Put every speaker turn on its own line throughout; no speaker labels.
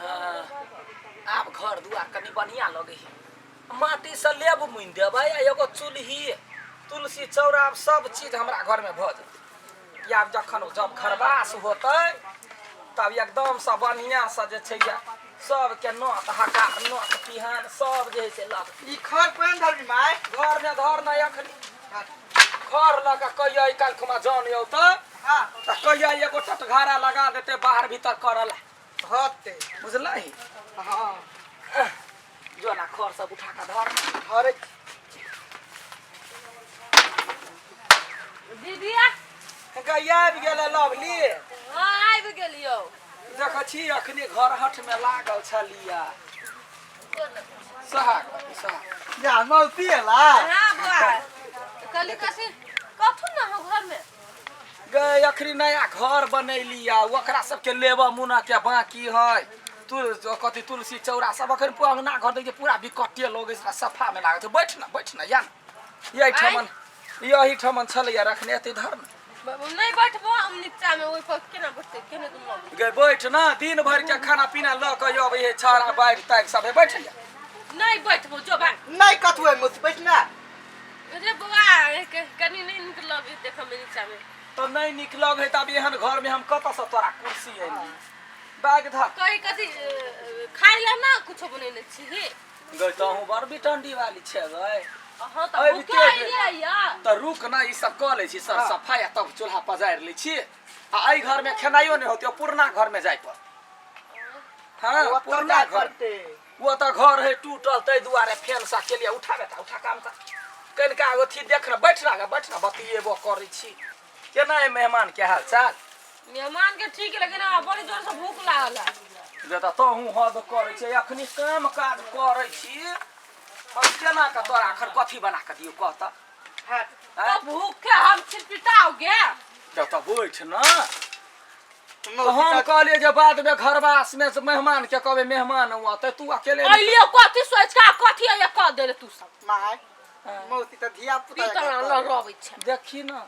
आब घर दुआर कनी बढ़िया लगे है। माटी से लेब मुइन देबै एगो चूल्ही तुलसी चौरा सब चीज हमरा घर में भ जेतै। या जखन जब घरवास होतै तब एकदम से बढ़िया से जे छै सबके नोत हकार नोत पिहान सब जे से लग
ई खर पेन धरनी माय
घर में धर न अखनी खर लगा कहिया काल खुमा जान यौ त
हां
त कहिया एगो टटघारा लगा देते बाहर भीतर करला
होते
बुझलही।
हां
जो ना खर सब उठा के धर
अरे
दीदिया
गैया आबि गेलै लवली।
हां आबि गेलियो
देख छी अखनी घर हट में लागल छलिया सहाग
जा मौसी हला
हां बुआ कली कसी कथु न हो घर में
गए अखनी नया घर बनैलिया ओकरा सबके लेबा मुना के बाकी है कथी तुलसी चौरा सब अखन अंगना घर देख पूरा बिकटे लगे सफा में लागत बैठ न या यही ठमन छलैया रखने एते धर न
नहीं बैठबो हम नीचा में ओइ पर केना बैठते केने तुम
गए बैठ न दिन भर के खाना पीना ल के अब ये छारा बाइक ताइक सब बैठ जा
नहीं बैठबो जो बा
नहीं कथु है मौसी बैठना
अरे बुआ कनी नहीं निक लगे देख में नीचा में
तो नहीं निक लगे तब एहन घर में हम कत से तोरा कुर्सी है बैग धर
कहीं कथी खाइ ला ना कुछ बनेने छी हे
गए तो हूं बड़ बिटंडी वाली छे गए
हां त भूखे आइया
त रुक ना ई सब क ले छी सर सफाई तब चूल्हा पजाएर ले छी आ आई घर में खेनाइयो नहीं होते पुरना घर में जाय पर हां पुरना घर वो त घर है टूटल तै दुआरे फैन सा के लिए उठा बेटा उठा काम कर कनका अथी देख न बैठ ना बतिएबो करै छी केना है मेहमान के हाल चाल
मेहमान के ठीक लगे ना बड़ी जोर से भूख लागल
जे त हूं हद करै छी अखनी काम काज करै छी हम केना का तोरा आखर कथी बना के दियो कहता
तो भूखे हम छिटपिटाओगे
जब त बैठ न हम कहलिए जे बाद में घरवास में से मेहमान के कहबे मेहमान हुआ त तू अकेले
अइलियो कथी सोच का कथी है क दे तू सब
माय मौसी त धिया पुता
पीतर ल रोबै छै
देखी न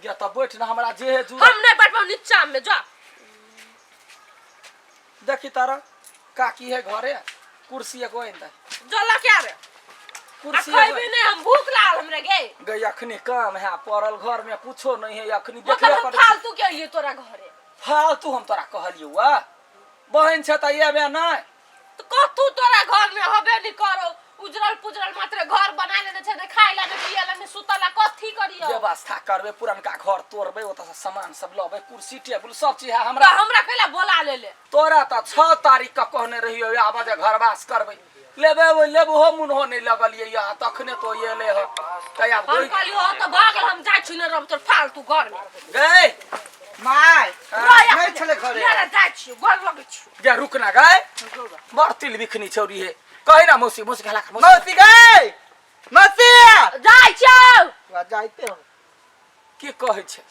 जे त बैठ न हमरा जे है जुड़ा
हम नहीं बैठबो नीचा में जा
देखी तारा काकी है घरे कुर्सी एगो इंदा
जला क्या रे
कुर्सी
खइबे नहीं हम भूख लागल हमरे गे
गई अखनी काम है पड़ल घर में कुछो नहीं है अखनी
मतलब
देखबे
हम
कर
फालतू के लिए तोरा घरे
फालतू हम तोरा कहलियो वा बहन छ त एबे नहीं
तो कथू तोरा घर में हबे नहीं करो उजरल पुजरल मात्र घर बना लेने छै ने खाइला ने पियला ने सुतला कथी करियो
व्यवस्था करबे पुरनका घर तोड़बे ओत से सामान सब लबे कुर्सी टेबुल सब चीज है हमरा
कैला बोला ले
तोरा त 6 तारीख का कहने रहियो आबा जे घरवास करबे लेबे हो मुन हो नहीं लगलिए या तखने तो ये ले ह तया
हम कहलियो त भागल हम जाय छी ने रब तोर फालतू घर में
गए
माय नहीं चले घरे
यार जाय छी घर लगे छी
जा रुक ना गए बड़ तिल बिखनी छौरी है कहि ना मौसी कहला
मौसी गए मौसी
जाय छौ
जाइते हो
की कहै छै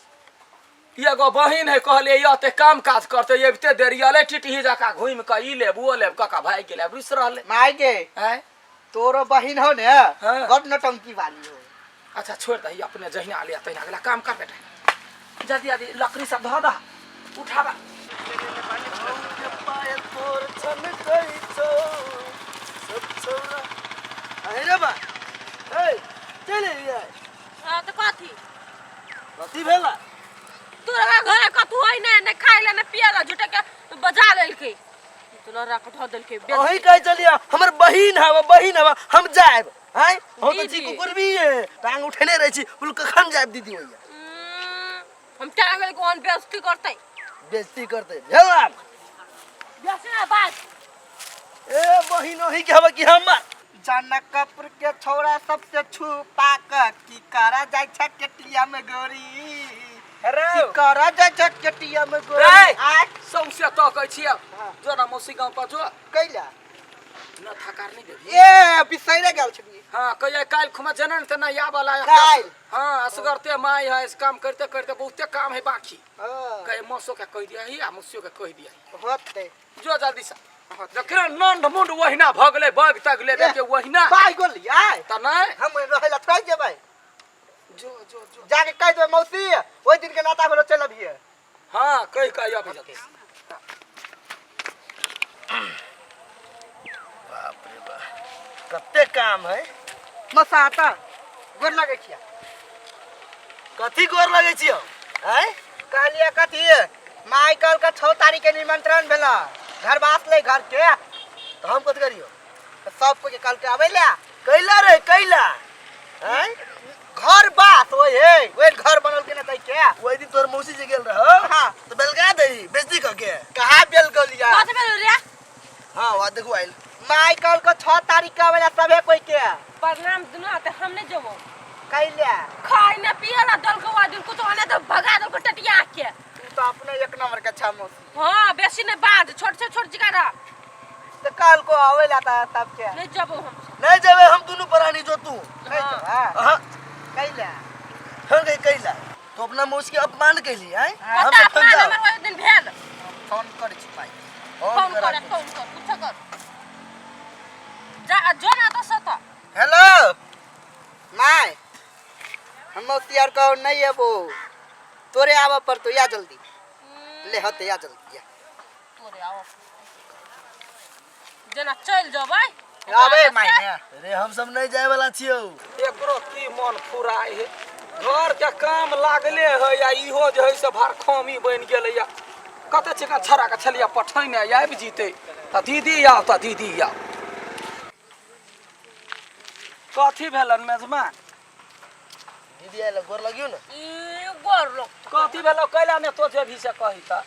एगो बहिन है कहले यते काम काज करते एबते देरियाले टिटही जका घुम के ई लेब ओ लेब कका भाई गेले रुस रहले
माय गे
हैं
तोरो बहिन हो ने बड़ नटंकी वाली हो
अच्छा छोड़ दही अपने जहिना ले तहिना अगला काम कर बेटा जल्दी जल्दी लकड़ी सब धो दा उठावा
अरे बा ए चले रे
हां त कथी
कथी भेला
तोरा घरे कथू होय ने खाइला ने पियला झूठे के बजा लेलके तोरा रख धो देलके
ओही कह चलिया हमर बहिन हवा हम जाएब हैं हो त जी कुकुर भी टांग उठेने रही छी उल कखन जाएब दीदी होइया
हम टांगल कोन बेइज्जती करते
भेला
बेसना बात
ए बहिन ओही के हवा कि हमर जनकपुर के छोरा सबसे छुपा की करा जाय छ केटिया में गोरी की करा जाय छ केटिया में गोरी
आज सौसे तो कहै छियै जो ना मौसी गांव पर जो
कैला
न थकार नहीं देबी
ए बिसैरे गेल छबी
हां कहिए काल खुमा जनन त ना या वाला
काल
हां असगरते माय है इस काम करते करते बहुते काम है बाकी
हां
कहे मौसो के कह दिया ही आ मौसियो के कह दिया
होते
जो जल्दी से देखिन नंद मुंड वहिना भगले बग तक लेबे के वहिना
बाय गोलिया
त नहीं
हम रहेला थोड़ जेबै
जो
जाके कह दे मौसी ओइ दिन के नाता भेलो चल अभी
हां कह आबे जते
काम है मसा आता गोर लगे छिया
कथी गोर लगे छियो हैं
कालिया कथी माइकल का 6 तारीख के निमंत्रण भेला घर बास ले घर के
तो हम कथी करियो
सब को के कल के आवे ले
कैला रे कैला हैं
घर बास ओए घर बनल के न तई के
ओइ दिन तोर मौसी जे गेल रहो
हां
तो बेलगा दई बेइज्जती क के
कहां बेल गलिया
कथि भेल रे
हां वा देखो आइल
माइकल को 6 तारीख के आवेला सबे कोई के
प्रणाम दुनु आते हमने जबो
कैला
खाई न पियला दल को दिन कुछ होने तो भगा दल को टटिया के
तू तो अपने एक नंबर के अच्छा मौसी
हां बेसी ने बाद छोट जिगारा
तो कल को आवेला था सब के
नहीं जबो हम
नहीं जावे हम दोनों परानी जो तू
हां
हां
कैला
हम गई कैला तो अपना मौसी के अपमान कैली हैं हम
पता
सब समझा
अपना में दिन भेल
फोन कर छी भाई
फोन कर पूछ कर जा जो ना तो सता
हेलो माय हम मौसियार को नहीं है वो तोरे आवा पर तो या जल्दी ले होते या जल्दी या
तोरे आओ जना चल जाओ भाई
आवे मायने
अरे हम सब नहीं जाए वाला छियो
एकरो की मन फुराय है घर के काम लागले है या इहो जे है से भारखमी बन गेल या कते चिका छरा के छलिया पठैने आबि जीते त दीदी आओ त दीदी आओ कथी भेलन मेजबान
दीदी आइल गोर लगियो ना
ई गोर लोग
कथी भेलो कैला ने तो जे भी से कही त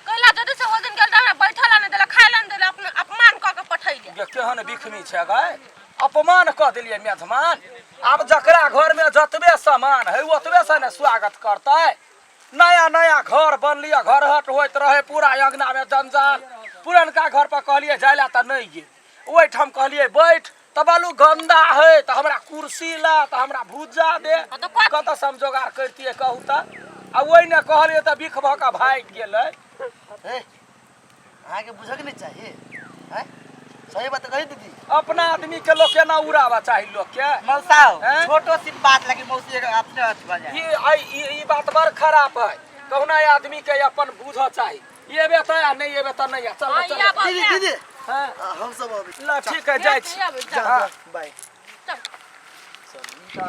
कैला जदी से ओ दिन गेल हमरा बैठला ने देला खाइला ने देला अपने अपमान क के पठैले
ये केहन बिखमी छै गए अपमान क देलिए मेजबान अब जकरा घर में जतबे सामान है ओतबे से ने स्वागत करतै नया नया घर बनलिए घर हट होइत रहे पूरा अंगना में जंजाल पुरनका घर पर कहलिए जाइला त नहीं गे ओइ ठाम कहलिए बैठ त बालू गंदा है त हमरा कुर्सी ला त हमरा भुजा दे कत समझोगार करतिए कहू त आ ओइ ने कहलिए त बिख भ क भाग गेलै
आगे बुझक नहीं चाहिए हैं सही बात कही दीदी
अपना आदमी के लोग केना उड़ावा चाही लोग के
मौसाओ
हैं?
छोटो सी बात लगी मौसी के अपने हथ बजा
ई बात बड़ खराब है कहुना आदमी के अपन बुझ चाही ये बे त नहीं ये बे त नहीं चल
हां
चल
या
दीदी दीदी
हां
हम सब अभी
ला ठीक है जाय छी
जा
हाँ।
बाय
चल
सब